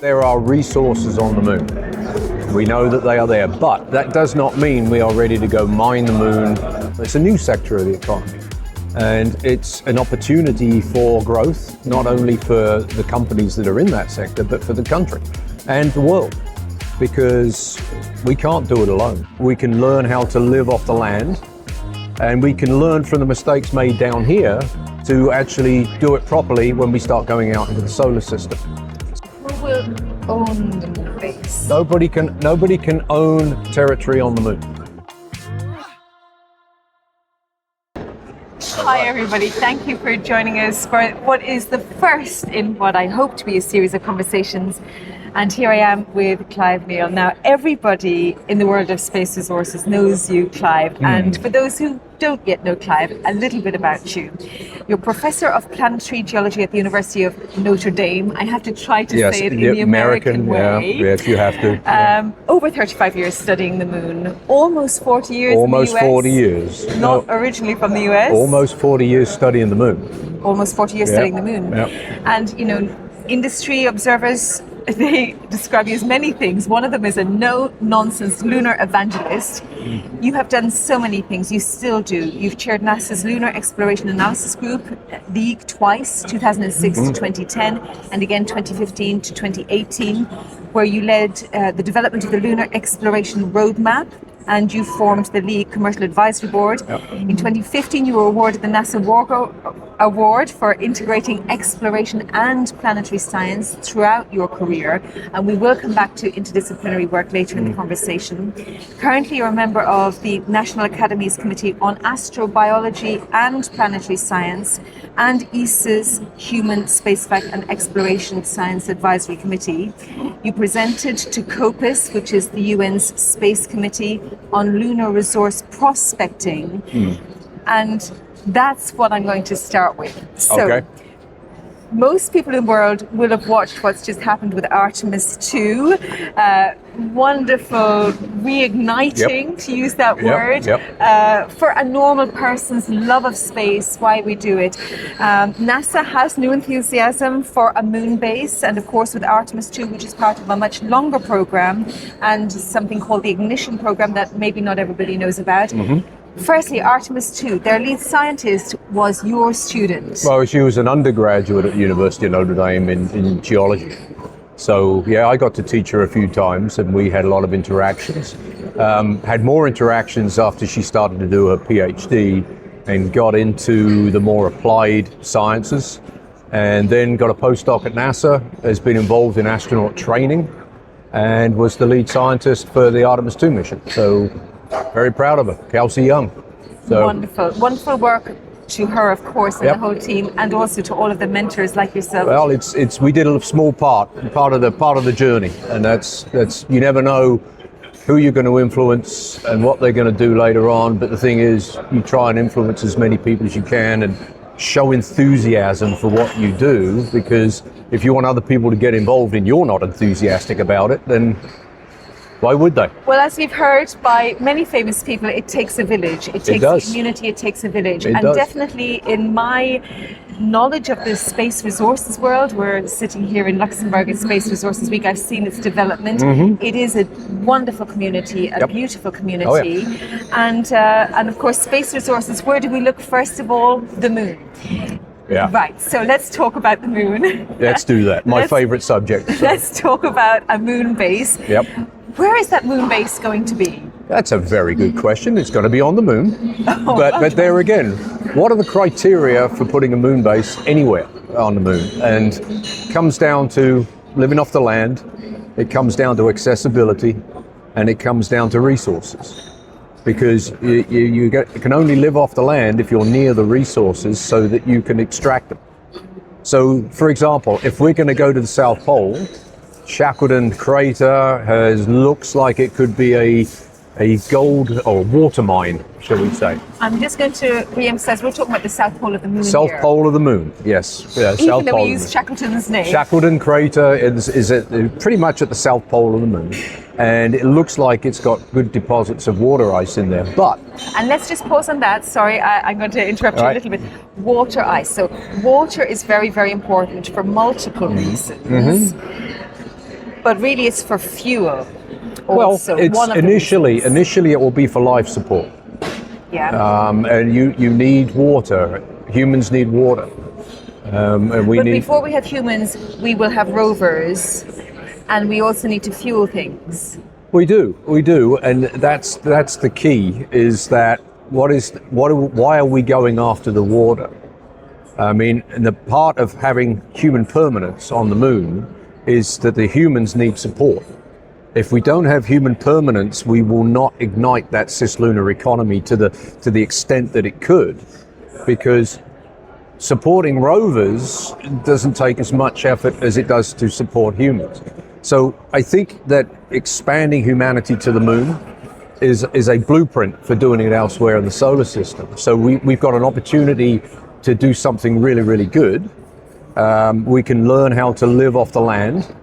There are resources on the moon. We know that they are there, but that does not mean we are ready to go mine the moon. It's a new sector of the economy, and it's an opportunity for growth, not only for the companies that are in that sector, but for the country and the world, because we can't do it alone. We can learn how to live off the land, and we can learn from the mistakes made down here to actually do it properly when we start going out into the solar system. Who will own the moon base? Nobody can own territory on the moon. Hi everybody, thank you for joining us for what is the first in what I hope to be a series of conversations. And here I am with Clive Neal. Now, everybody in the world of space resources knows you, Clive. And for those who don't yet know Clive, a little bit about you. You're Professor of Planetary Geology at the University of Notre Dame. I have to try to say it in the American way. Yeah, yes, you have to. Over 35 years studying the moon, almost 40 years almost in the US. 40 years. Not originally from the US. Almost 40 years studying the moon. Almost 40 years studying the moon. Yep. And, you know, industry observers, they describe you as many things. One of them is a no-nonsense lunar evangelist. You have done so many things. You still do. You've chaired NASA's Lunar Exploration Analysis Group League twice, 2006 to 2010, and again 2015 to 2018, where you led the development of the Lunar Exploration Roadmap, and you formed the League Commercial Advisory Board. Yep. In 2015, you were awarded the NASA Award for integrating exploration and planetary science throughout your career, and we will come back to interdisciplinary work later in the conversation. Currently, you're a member of the National Academy's Committee on Astrobiology and Planetary Science and ESA's Human Spaceflight and Exploration Science Advisory Committee. You presented to COPUS, which is the UN's Space Committee on Lunar Resource Prospecting, and that's what I'm going to start with. So, okay. Most people in the world will have watched what's just happened with Artemis 2. Wonderful reigniting, to use that word, for a normal person's love of space, why we do it. NASA has new enthusiasm for a moon base, and of course with Artemis 2, which is part of a much longer program, and something called the Ignition program that maybe not everybody knows about. Firstly, Artemis 2, their lead scientist was your student. Well, she was an undergraduate at the University of Notre Dame in geology. So, yeah, I got to teach her a few times, and we had a lot of interactions. Had more interactions after she started to do her PhD and got into the more applied sciences, and then got a postdoc at NASA, has been involved in astronaut training, and was the lead scientist for the Artemis 2 mission. So, very proud of her, Kelsey Young. So, wonderful work to her, of course, and the whole team, and also to all of the mentors like yourself. Well, it's we did a small part of the journey, and that's you never know who you're going to influence and what they're going to do later on. But the thing is, you try and influence as many people as you can and show enthusiasm for what you do, because if you want other people to get involved and you're not enthusiastic about it, then why would they? Well, as we've heard by many famous people, it takes a village. It takes a community, it takes a village. And definitely in my knowledge of the space resources world, we're sitting here in Luxembourg at Space Resources Week, I've seen its development. It is a wonderful community, a beautiful community. And of course, space resources, where do we look first of all? The moon. Yeah. Right, so let's talk about the moon. Let's do that. My favorite subject. So. Let's talk about a moon base. Yep. Where is that moon base going to be? That's a very good question. It's going to be on the moon. But there again, what are the criteria for putting a moon base anywhere on the moon? And it comes down to living off the land, it comes down to accessibility, and it comes down to resources. Because you can only live off the land if you're near the resources so that you can extract them. So, for example, if we're going to go to the South Pole, Shackleton Crater looks like it could be a gold or water mine, shall we say. I'm just going to re-emphasize, we're talking about the South Pole of the Moon. South Pole of the Moon, yes. Yeah, even South though Pole we use Shackleton's name. Shackleton Crater is pretty much at the South Pole of the Moon. And it looks like it's got good deposits of water ice in there, but... And let's just pause on that. Sorry, I'm going to interrupt you a little bit. Water ice. So water is very, very important for multiple reasons. But really it's for fuel Well, also. it's one of the reasons. initially it will be for life support. Yeah. And you need water. Humans need water. And we But need... before we have humans, we will have rovers, and we also need to fuel things. We do, and that's the key. Is that why are we going after the water? I mean, and the part of having human permanence on the moon is that the humans need support. If we don't have human permanence, we will not ignite that cislunar economy to the extent that it could, because supporting rovers doesn't take as much effort as it does to support humans. So I think that expanding humanity to the moon is a blueprint for doing it elsewhere in the solar system. So we've got an opportunity to do something really, really good. We can learn how to live off the land,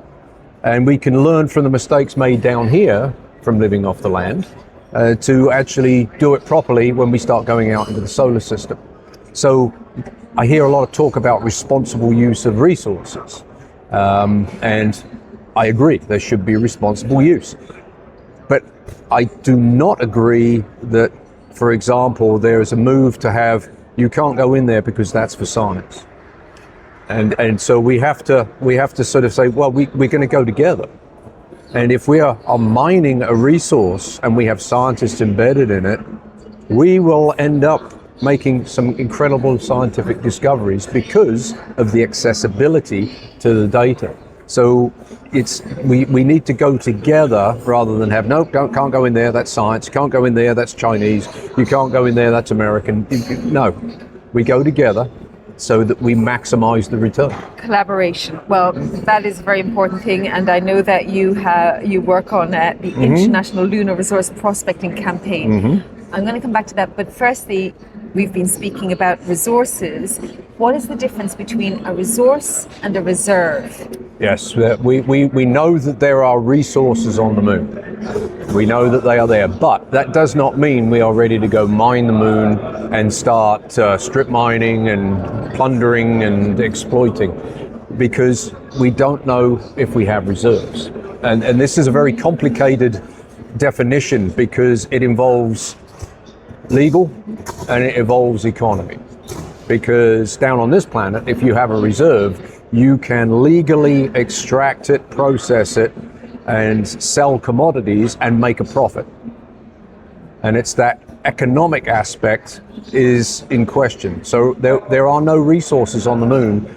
and we can learn from the mistakes made down here from living off the land to actually do it properly when we start going out into the solar system. So I hear a lot of talk about responsible use of resources, and I agree there should be responsible use. But I do not agree that, for example, there is a move to have, you can't go in there because that's for science. And so we have to sort of say, well, we're going to go together. And if we are mining a resource and we have scientists embedded in it, we will end up making some incredible scientific discoveries because of the accessibility to the data. So we need to go together rather than have, can't go in there, that's science, can't go in there, that's Chinese, you can't go in there, that's American. No, we go together so that we maximize the return. Collaboration. Well, that is a very important thing, and I know that you work on the International Lunar Resource Prospecting Campaign. I'm going to come back to that, but firstly, we've been speaking about resources. What is the difference between a resource and a reserve? Yes, we know that there are resources on the moon. We know that they are there, but that does not mean we are ready to go mine the moon and start strip mining and plundering and exploiting, because we don't know if we have reserves. And this is a very complicated definition because it involves legal and it involves economy. Because down on this planet, if you have a reserve, you can legally extract it, process it, and sell commodities and make a profit. And it's that economic aspect is in question. So there are no resources on the moon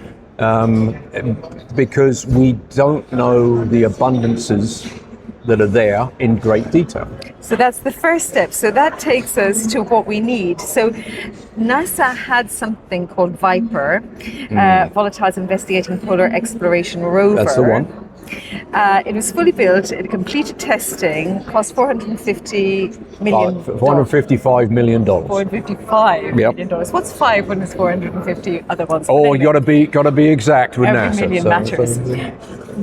because we don't know the abundances that are there in great detail. So that's the first step. So that takes us to what we need. So NASA had something called Viper, Volatiles Investigating Polar Exploration Rover. That's the one. It was fully built, it completed testing, cost $450 million. $455 million. $455 million. What's 5 when it's 450 other ones? Oh, you gotta be exact with Every NASA. million matters.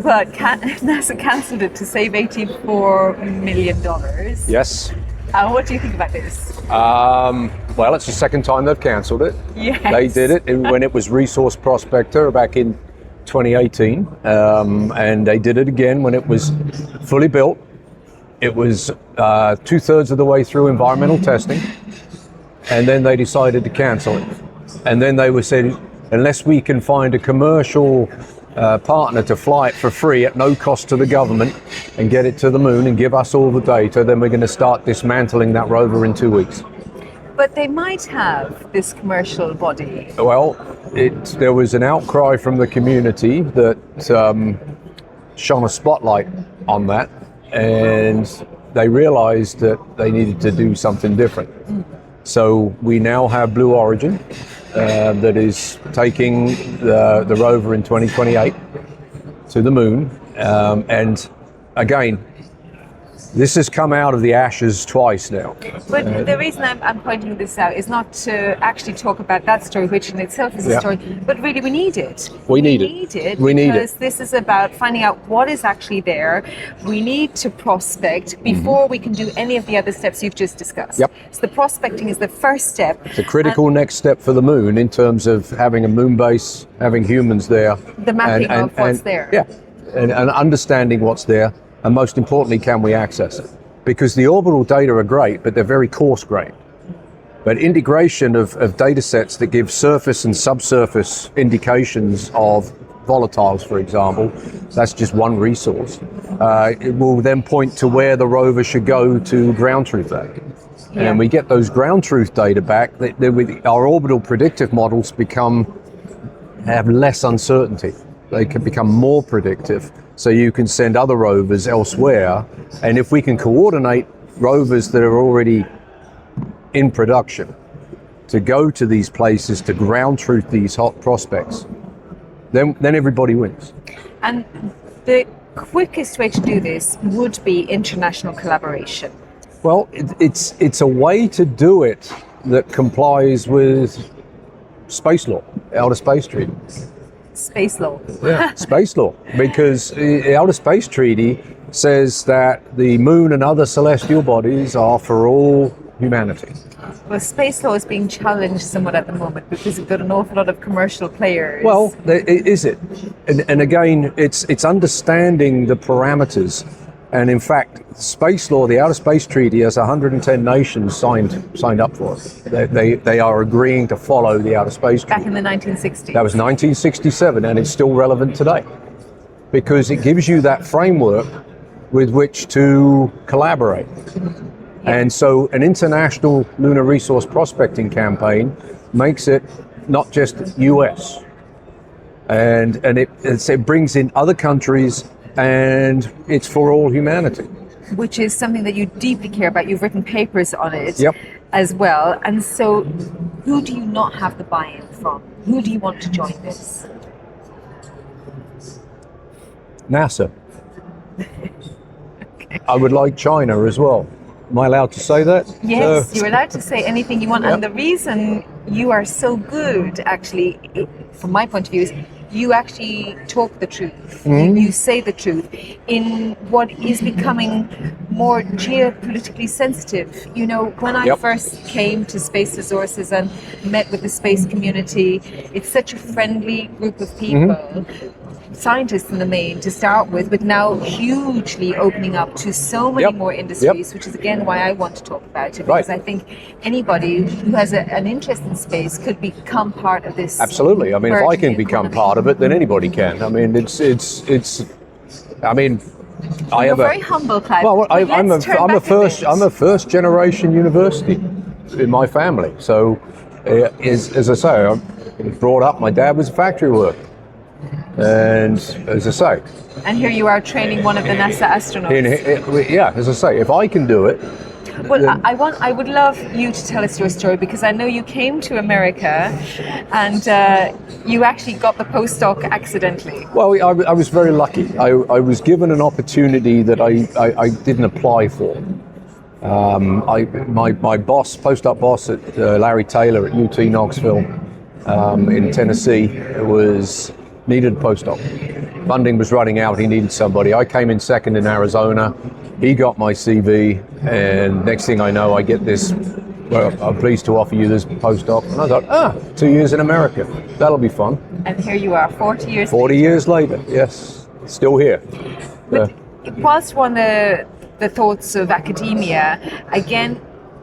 But NASA cancelled it to save $84 million. Yes. What do you think about this? Well, it's the second time they've cancelled it. Yes. They did it when it was Resource Prospector back in 2018, and they did it again when it was fully built. It was 2/3 of the way through environmental testing, and then they decided to cancel it. And then they were saying, unless we can find a commercial partner to fly it for free at no cost to the government and get it to the moon and give us all the data, then we're going to start dismantling that rover in 2 weeks. But they might have this commercial body. Well, there was an outcry from the community that shone a spotlight on that, and they realized that they needed to do something different. So we now have Blue Origin that is taking the rover in 2028 to the moon. And again, this has come out of the ashes twice now. But the reason I'm pointing this out is not to actually talk about that story, which in itself is a story, but really we need it. We need it because this is about finding out what is actually there. We need to prospect before we can do any of the other steps you've just discussed. Yep. So the prospecting is the first step. It's a critical next step for the moon in terms of having a moon base, having humans there. The mapping of what's there. Yeah. and understanding what's there, and most importantly, can we access it? Because the orbital data are great, but they're very coarse-grained. But integration of data sets that give surface and subsurface indications of volatiles, for example, that's just one resource. It will then point to where the rover should go to ground truth data. Yeah. And we get those ground truth data back, with our orbital predictive models have less uncertainty. They can become more predictive, so you can send other rovers elsewhere. And if we can coordinate rovers that are already in production to go to these places to ground truth these hot prospects, then everybody wins. And the quickest way to do this would be international collaboration. Well, it's a way to do it that complies with space law, outer space treaty. Space law. Yeah, space law, because the outer space treaty says that the moon and other celestial bodies are for all humanity. Well, space law is being challenged somewhat at the moment because we've got an awful lot of commercial players. Well, is it? And again, it's understanding the parameters. And in fact, space law, the Outer Space Treaty, has 110 nations signed up for it. They are agreeing to follow the Outer Space Treaty. Back in the 1960s. That was 1967, and it's still relevant today because it gives you that framework with which to collaborate. And so an international lunar resource prospecting campaign makes it not just US. And it brings in other countries, and it's for all humanity. Which is something that you deeply care about. You've written papers on it Yep. as well. And so who do you not have the buy-in from? Who do you want to join this? NASA. I would like China as well. Am I allowed to say that? Yes, you're allowed to say anything you want. Yep. And the reason you are so good, actually, from my point of view, is you actually talk the truth. Mm-hmm. You say the truth in what is becoming more geopolitically sensitive. You know, when I Yep. first came to Space Resources and met with the space community, it's such a friendly group of people. Mm-hmm. Scientists in the main to start with, but now hugely opening up to so many Yep. more industries, Yep. which is again why I want to talk about it, because Right. I think anybody who has an interest in space could become part of this. Absolutely. I mean, if I can burgeoning become economy. part of it, then anybody can. I mean, I mean, I You're have very humble, Clive. Well, but I'm let's turn back bit. a first generation university in my family. So, as I say, I'm brought up. My dad was a factory worker, and as I say, And here you are training one of the NASA astronauts. yeah, as I say, if I can do it, Well, I would love you to tell us your story, because I know you came to America and you actually got the postdoc accidentally. well, I was very lucky. I was given an opportunity that I didn't apply for. My boss, postdoc boss at Larry Taylor at UT Knoxville in Tennessee, needed a postdoc. Funding was running out. He needed somebody. I came in second in Arizona. He got my CV, and next thing I know, I get this. Well, I'm pleased to offer you this postdoc. And I thought, 2 years in America. That'll be fun. And here you are, 40 years 40 years later, yes, still here. But whilst one of the thoughts of academia, again,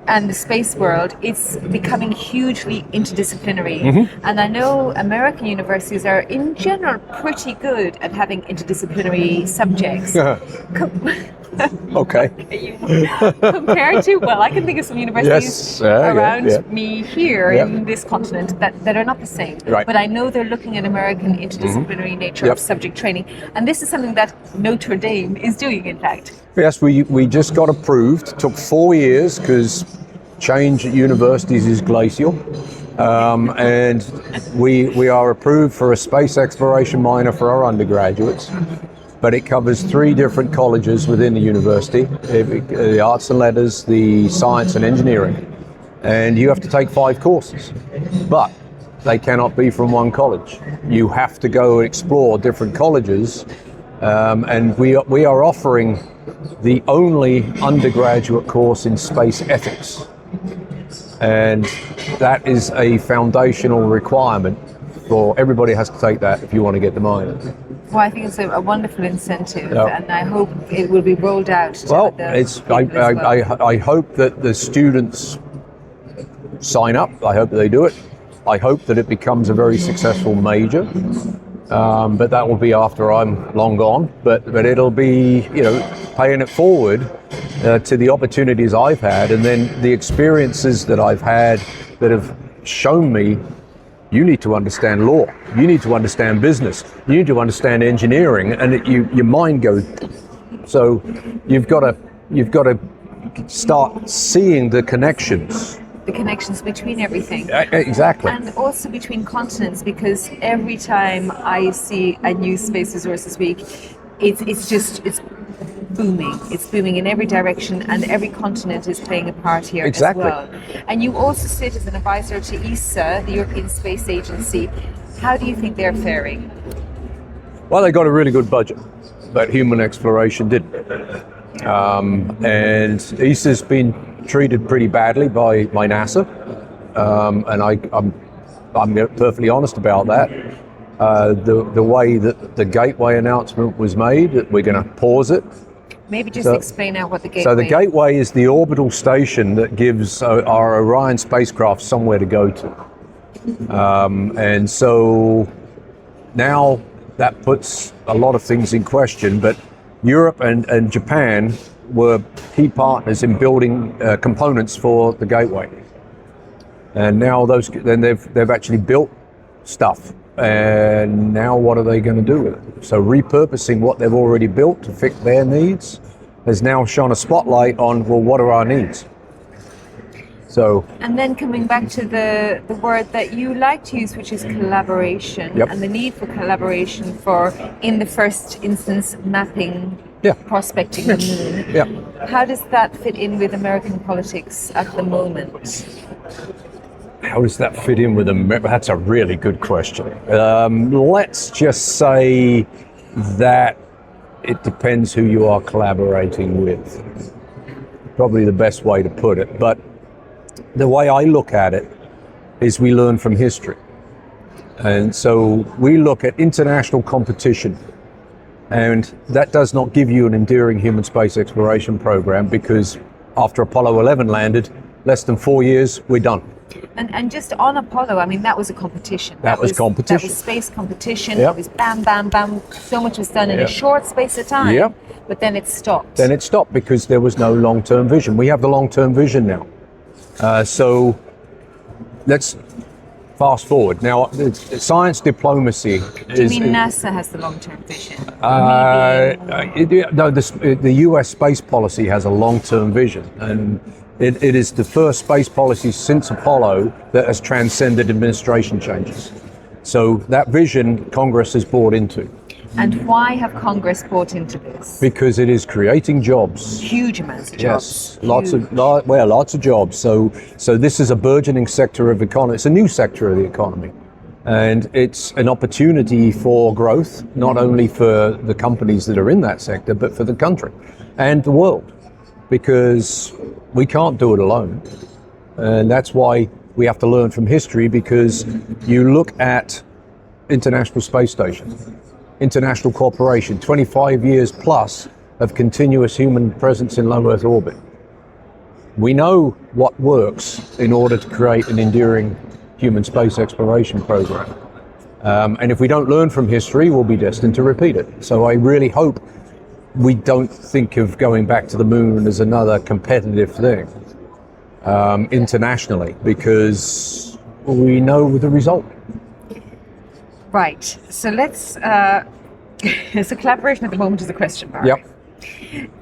and the space world, it's becoming hugely interdisciplinary. Mm-hmm. And I know American universities are, in general, pretty good at having interdisciplinary subjects. Okay. Compared to, well, I can think of some universities Yes, yeah, around yeah. me here Yeah. in this continent that are not the same. Right. But I know they're looking at American interdisciplinary nature Yep. of subject training. And this is something that Notre Dame is doing, in fact. Yes, we just got approved. It took 4 years because change at universities is glacial. And we are approved for a space exploration minor for our undergraduates. But it covers 3 different colleges within the university, the arts and letters, the science and engineering. And you have to take 5 courses. But they cannot be from one college. You have to go explore different colleges. And we are offering the only undergraduate course in space ethics. And that is a foundational requirement for everybody has to take that if you want to get the minor. Well, I think it's a wonderful incentive, Yeah. and I hope it will be rolled out to Well, other it's people as well. I hope that the students sign up. I hope they do it. I hope that it becomes a very successful major. But that will be after I'm long gone. But it'll be, paying it forward to the opportunities I've had, and then the experiences that I've had that have shown me you need to understand law, you need to understand business, you need to understand engineering, and your mind goes. So you've got to start seeing the connections. The connections between everything. Exactly. And also between continents, because every time I see a new Space Resources Week, it's booming. It's booming in every direction, and every continent is playing a part here Exactly. as well. And you also sit as an advisor to ESA, the European Space Agency. How do you think they're faring? Well, they got a really good budget, but human exploration didn't. And ESA's been treated pretty badly by NASA, and I'm perfectly honest about that. The way that the Gateway announcement was made, that we're going to pause it. Maybe just explain out what the Gateway is. So the Gateway is the orbital station that gives our Orion spacecraft somewhere to go to. And so now that puts a lot of things in question, but Europe and Japan were key partners in building components for the Gateway. And now they've actually built stuff. And now what are they going to do with it? So repurposing what they've already built to fit their needs has now shone a spotlight on, well, what are our needs? So, and then coming back to the word that you like to use, which is collaboration, Yep. and the need for collaboration for, in the first instance, mapping, prospecting the moon. yeah. How does that fit in with American politics at the moment? How does that fit in with them? That's a really good question. Let's just say that it depends who you are collaborating with. Probably the best way to put it. But the way I look at it is we learn from history. And so we look at international competition. And that does not give you an enduring human space exploration program, because after Apollo 11 landed, less than 4 years, we're done. And just on Apollo, I mean, that was a competition. That was competition. That was space competition. Yep. It was bam, bam, bam. So much was done in a Yep. short space of time. Yep. But then it stopped. Then it stopped because there was no long-term vision. We have the long-term vision now. So let's fast forward. Now, science diplomacy Do you is... mean NASA has the long-term vision? No, the US space policy has a long-term vision, and it is the first space policy since Apollo that has transcended administration changes. So that vision Congress has bought into. And why have Congress bought into this? Because it is creating jobs. Huge amounts of jobs. Yes, lots of jobs. So this is a burgeoning sector of economy. It's a new sector of the economy, and it's an opportunity for growth, not only for the companies that are in that sector, but for the country and the world, because we can't do it alone. And that's why we have to learn from history, because you look at International Space Station, international cooperation, 25 years plus of continuous human presence in low Earth orbit. We know what works in order to create an enduring human space exploration program. And if we don't learn from history, we'll be destined to repeat it. So I really hope we don't think of going back to the moon as another competitive thing internationally, because we know the result. Right. So let's. So collaboration at the moment is a question mark. Yep.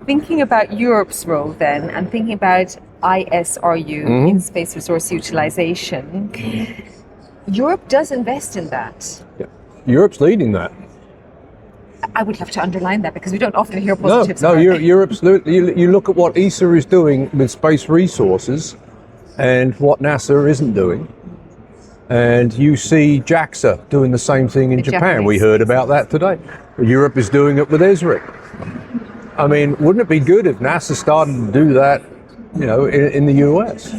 Thinking about Europe's role then, and thinking about ISRU in space resource utilization, Europe does invest in that. Yep. Europe's leading that. I would have to underline that, because we don't often hear No, positives. Europe's. You look at what ESA is doing with space resources, and what NASA isn't doing. And you see JAXA doing the same thing in The Japan. Japanese. We heard about that today. Europe is doing it with ESRI. I mean, wouldn't it be good if NASA started to do that, in the US?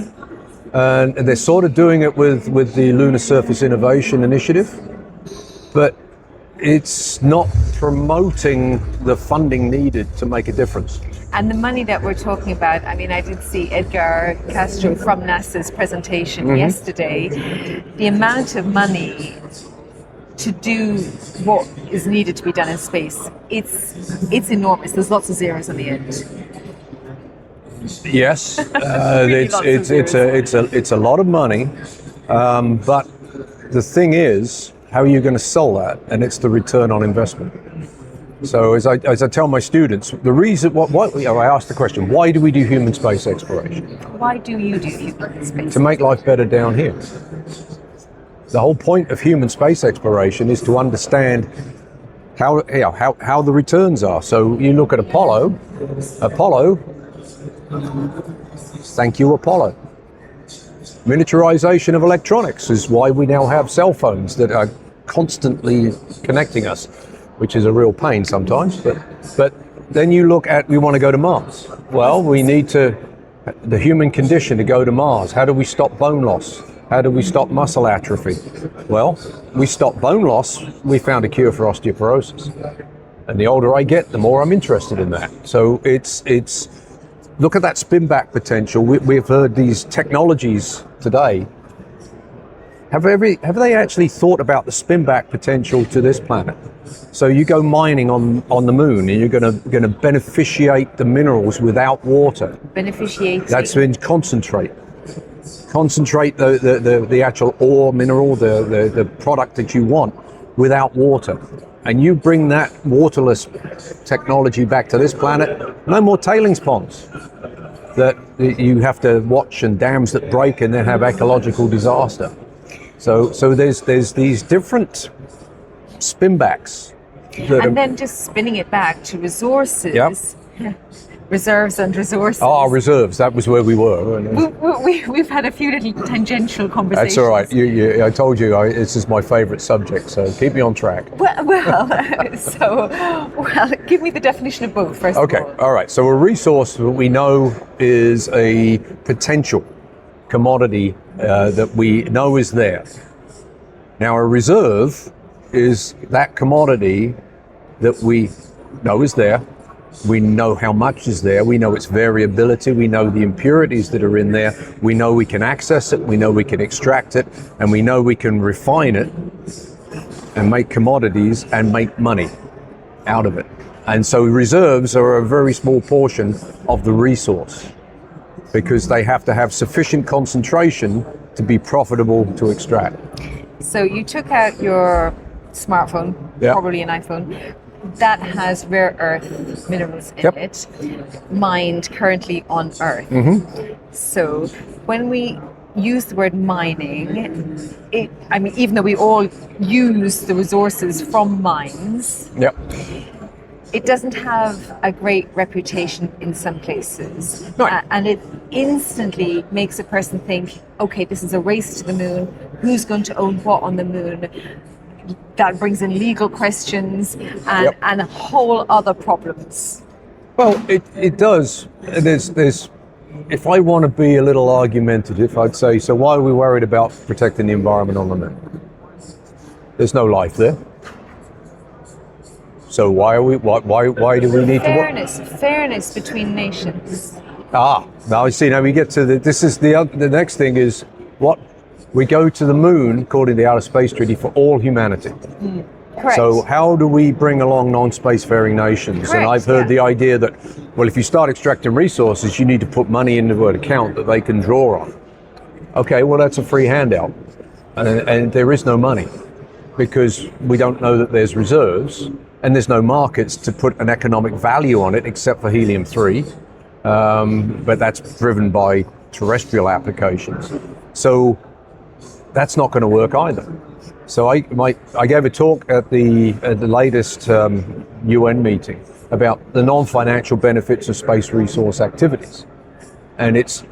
And they're sort of doing it with the Lunar Surface Innovation Initiative. But it's not promoting the funding needed to make a difference. And the money that we're talking about, I mean, I did see Edgar Castro from NASA's presentation yesterday. The amount of money to do what is needed to be done in space, it's enormous. There's lots of zeros on the end. Yes, Really it's a lot of money, but the thing is, how are you going to sell that? And it's the return on investment. So as I tell my students, the reason, I ask the question, why do we do human space exploration? Why do you do human space? To make life better down here. The whole point of human space exploration is to understand how the returns are. So you look at Apollo, thank you, Apollo. Miniaturization of electronics is why we now have cell phones that are constantly connecting us, which is a real pain sometimes. But then you look at, we want to go to Mars. Well, we need the human condition to go to Mars. How do we stop bone loss? How do we stop muscle atrophy? Well, we stop bone loss. We found a cure for osteoporosis. And the older I get, the more I'm interested in that. So it's look at that spin back potential. We've heard these technologies today. Have they actually thought about the spin back potential to this planet? So you go mining on the moon, and you're going to beneficiate the minerals without water. Beneficiate. That's in concentrate the actual ore mineral, the product that you want, without water. And you bring that waterless technology back to this planet, no more tailings ponds that you have to watch, and dams that break and then have ecological disaster. So there's these different spin backs. And then just spinning it back to resources. Yep. Reserves and resources. Reserves, that was where we were. We've had a few little tangential conversations. That's all right. I told you, this is my favourite subject, so keep me on track. Well, give me the definition of both first of all. Okay, all right. So a resource that we know is a potential commodity that we know is there. Now, a reserve is that commodity that we know is there. We know how much is there. We know its variability. We know the impurities that are in there. We know we can access it. We know we can extract it. And we know we can refine it and make commodities and make money out of it. And so reserves are a very small portion of the resource because they have to have sufficient concentration to be profitable to extract. So you took out your smartphone, probably an iPhone, that has rare earth minerals in it, mined currently on Earth. So when we use the word mining, even though we all use the resources from mines, it doesn't have a great reputation in some places. And it instantly makes a person think, okay, this is a race to the moon. Who's going to own what on the moon? That brings in legal questions and a whole other problems. Well, it does. There's if I want to be a little argumentative, I'd say, so why are we worried about protecting the environment on the moon? There's no life there. So why do we need fairness between nations. Now see, now we get to the next thing is what we go to the moon according to the Outer Space Treaty for all humanity. Correct. So how do we bring along non-spacefaring nations? Correct, and I've heard the idea that, well, if you start extracting resources, you need to put money into an account that they can draw on. Okay, well, that's a free handout. And there is no money because we don't know that there's reserves and there's no markets to put an economic value on it except for helium-3. But that's driven by terrestrial applications. So that's not going to work either. So I gave a talk at the latest UN meeting about the non-financial benefits of space resource activities, and it's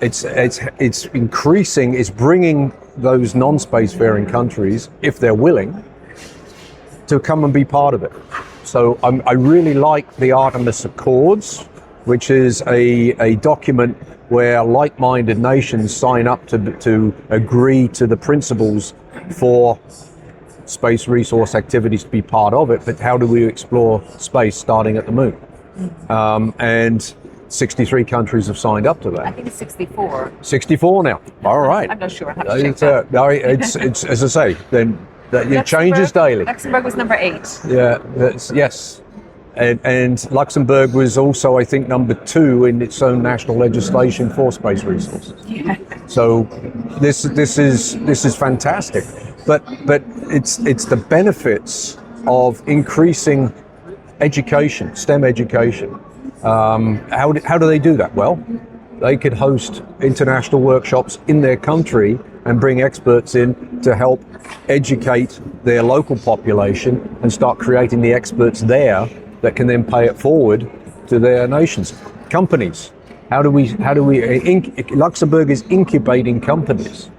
increasing. It's bringing those non-spacefaring countries, if they're willing, to come and be part of it. So I really like the Artemis Accords, which is a document where like-minded nations sign up to agree to the principles for space resource activities to be part of it, but how do we explore space starting at the moon? And 63 countries have signed up to that. I think it's 64. 64 now. All right. I'm not sure. I have to check that. No, it's as I say, then it changes daily. Luxembourg was number 8. Yeah, yes. And Luxembourg was also, I think, number 2 in its own national legislation for space resources. Yeah. So this is fantastic, but it's the benefits of increasing education, STEM education. How do they do that? Well, they could host international workshops in their country and bring experts in to help educate their local population and start creating the experts there that can then pay it forward to their nations. Companies, Luxembourg is incubating companies.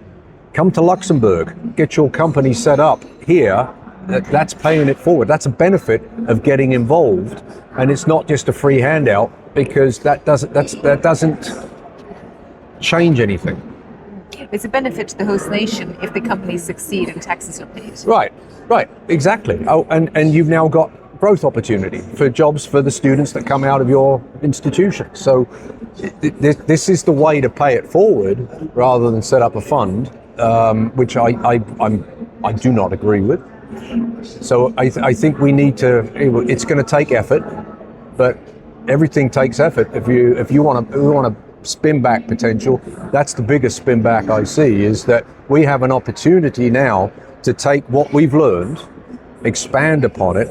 Come to Luxembourg, get your company set up here. That's paying it forward. That's a benefit of getting involved, and it's not just a free handout, because that doesn't change anything. It's a benefit to the host nation if the companies succeed and taxes are paid. Right, exactly. Oh, and you've now got growth opportunity for jobs for the students that come out of your institution. So this is the way to pay it forward rather than set up a fund, which I do not agree with. So I think we need to. It's going to take effort, but everything takes effort. If you want to spin back potential, that's the biggest spin back I see, is that we have an opportunity now to take what we've learned, expand upon it,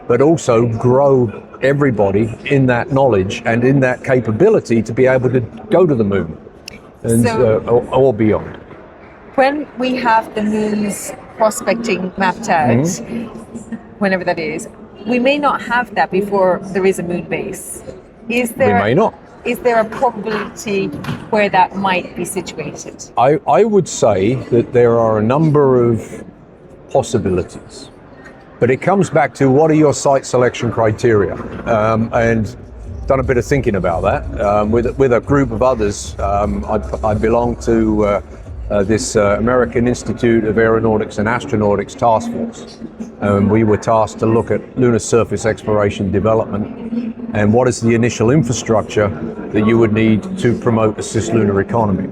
but also grow everybody in that knowledge and in that capability to be able to go to the moon and or beyond. When we have the moon's prospecting mapped out, whenever that is, we may not have that before there is a moon base. We may not. Is there a probability where that might be situated? I would say that there are a number of possibilities, but it comes back to what are your site selection criteria, and done a bit of thinking about that with a group of others. I belong to this American Institute of Aeronautics and Astronautics task force. We were tasked to look at lunar surface exploration development and what is the initial infrastructure that you would need to promote a cislunar economy,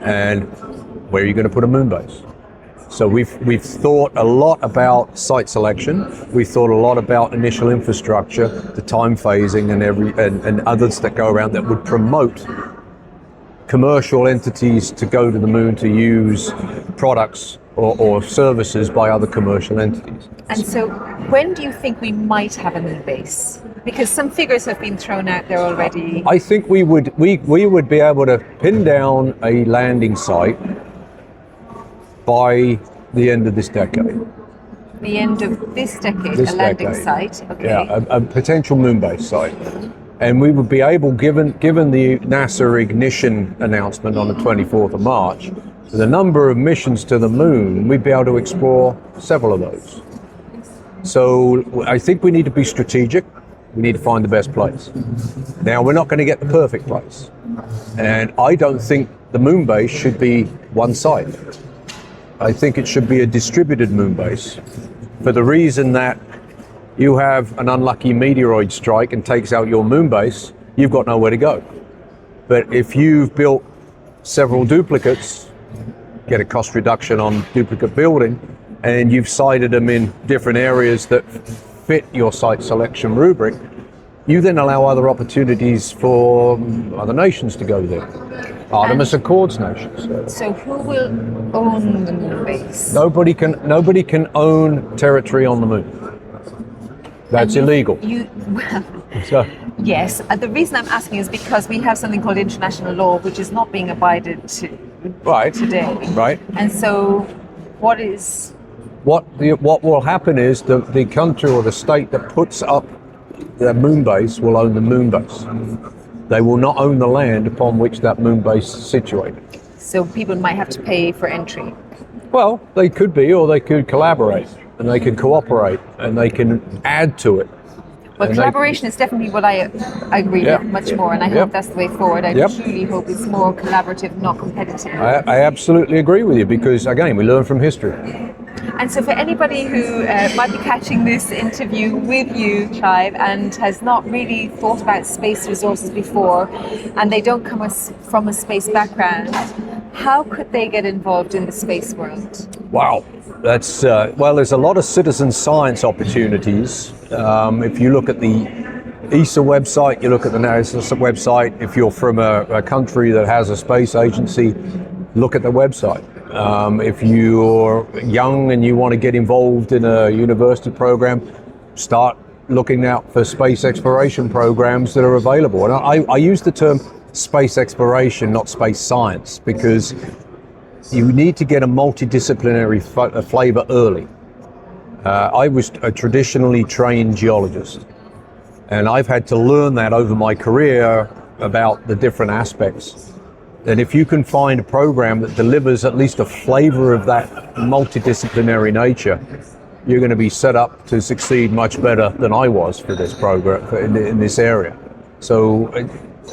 and where are you going to put a moon base. So we've thought a lot about site selection. We've thought a lot about initial infrastructure, the time phasing, and others that go around that would promote commercial entities to go to the moon to use products or services by other commercial entities. And so when do you think we might have a moon base? Because some figures have been thrown out there already. I think we would be able to pin down a landing site by the end of this decade. The end of this decade, a landing site. Okay. Yeah, a potential moon base site. And we would be able, given the NASA ignition announcement on the 24th of March, the number of missions to the moon, we'd be able to explore several of those. So I think we need to be strategic. We need to find the best place. Now, we're not going to get the perfect place. And I don't think the moon base should be one site. I think it should be a distributed moon base, for the reason that you have an unlucky meteoroid strike and takes out your moon base, you've got nowhere to go. But if you've built several duplicates, get a cost reduction on duplicate building, and you've sited them in different areas that fit your site selection rubric, you then allow other opportunities for other nations to go there. Artemis Accords nations. So who will own the moon base? Nobody can own territory on the moon. That's illegal. Yes. The reason I'm asking is because we have something called international law, which is not being abided to today. Right. And so, what will happen is the country or the state that puts up the moon base will own the moon base. They will not own the land upon which that moon base is situated. So people might have to pay for entry. Well, they could be, or they could collaborate, and they can cooperate, and they can add to it. Well, collaboration is definitely what I agree with much more, and I hope that's the way forward. I truly hope it's more collaborative, not competitive. I absolutely agree with you, because again, we learn from history. And so for anybody who might be catching this interview with you, Clive, and has not really thought about space resources before, and they don't come from a space background, how could they get involved in the space world? Wow, that's well. There's a lot of citizen science opportunities. If you look at the ESA website, you look at the NASA website. If you're from a country that has a space agency, look at the website. If you're young and you want to get involved in a university program, start looking out for space exploration programs that are available. And I use the term space exploration, not space science, because you need to get a multidisciplinary flavor early. I was a traditionally trained geologist, and I've had to learn that over my career about the different aspects. And if you can find a program that delivers at least a flavor of that multidisciplinary nature, you're going to be set up to succeed much better than I was for this program in this area. So,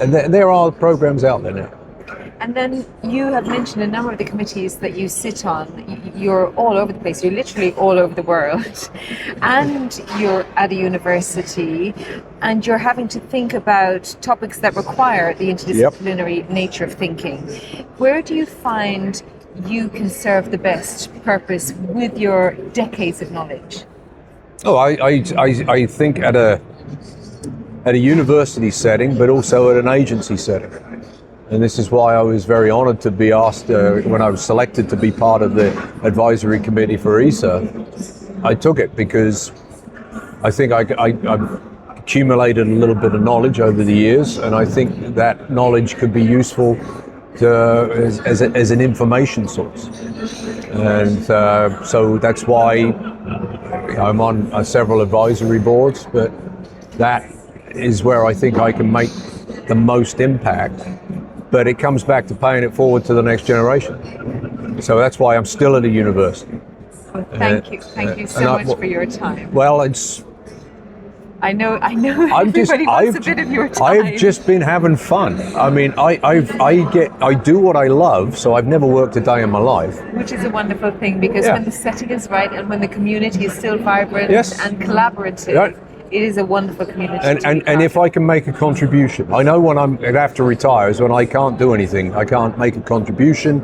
and there are programs out there now. And then you have mentioned a number of the committees that you sit on. You're all over the place. You're literally all over the world. And you're at a university, and you're having to think about topics that require the interdisciplinary nature of thinking. Where do you find you can serve the best purpose with your decades of knowledge? Oh, I think at a university setting, but also at an agency setting. And this is why I was very honored to be asked when I was selected to be part of the advisory committee for ESA. I took it because I think I've accumulated a little bit of knowledge over the years, and I think that knowledge could be useful as an information source. And so that's why I'm on several advisory boards, but that is where I think I can make the most impact. But it comes back to paying it forward to the next generation. So that's why I'm still at a university. Well, thank you so much for your time. Well, it's... I know. Everybody wants a bit of your time. I've just been having fun. I mean, I do what I love, so I've never worked a day in my life. Which is a wonderful thing, because when the setting is right and when the community is still vibrant and collaborative, it is a wonderful community. And if I can make a contribution, I know when I have to retire is when I can't do anything. I can't make a contribution,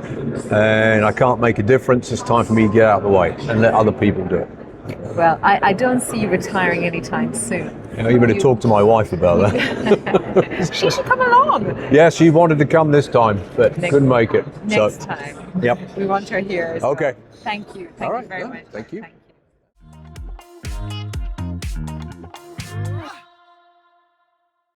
and I can't make a difference. It's time for me to get out of the way and let other people do it. Well, I don't see you retiring anytime soon. You better talk to my wife about that. She should come along. Yeah, she wanted to come this time, but couldn't make it. Next time. Yep. We want her here. Okay. Thank you. Thank you very much. Thank you.